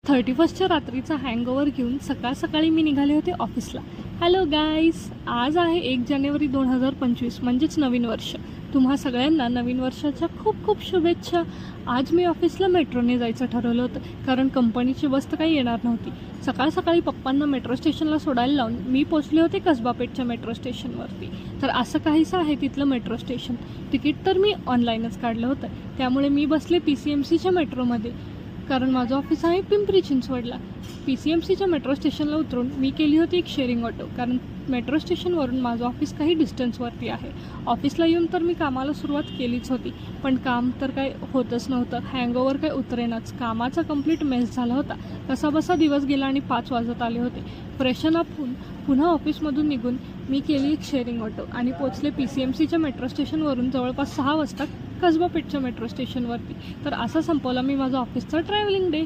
31च्या रात्रीचा हँगओव्हर घेऊन सकाळ सकाळी मी निघाले होते ऑफिसला. हॅलो गाईज, आज आहे 1 जानेवारी 2025 म्हणजेच नवीन वर्ष. तुम्हा सगळ्यांना नवीन वर्षाच्या खूप खूप शुभेच्छा. आज मी ऑफिसला मेट्रोने जायचं ठरवलं होतं, कारण कंपनीची बस तर काही येणार नव्हती. सकाळ सकाळी पप्पांना मेट्रो स्टेशनला सोडायला लावून मी पोचले होते कसबापेठच्या मेट्रो स्टेशनवरती. तर असं काहीसं आहे तिथलं मेट्रो स्टेशन. तिकीट तर मी ऑनलाईनच काढलं होतं, त्यामुळे मी बसले PCMCच्या मेट्रोमध्ये, कारण माझं ऑफिस आहे पिंपरी चिंचवडला. PCMCच्या मेट्रो स्टेशनला उतरून मी केली होती एक शेअरिंग ऑटो, कारण मेट्रो स्टेशनवरून माझं ऑफिस काही डिस्टन्सवरती आहे. ऑफिसला येऊन तर मी कामाला सुरुवात केलीच होती, पण काम तर काय होतच नव्हतं. हँगओव्हर काय उतरेनाच. कामाचा कंप्लीट मेस झाला होता. कसाबसा दिवस गेला आणि 5 वाजत आले होते. फ्रेशन अप होऊन पुन्हा ऑफिसमधून निघून मी केली एक शेअरिंग ऑटो आणि पोचले PCMCच्या मेट्रो स्टेशनवरून जवळपास 6 वाजता कसबापेठच्या मेट्रो स्टेशनवरती. तर असा संपवला मी माझा ऑफिसचा ट्रॅव्हलिंग डे.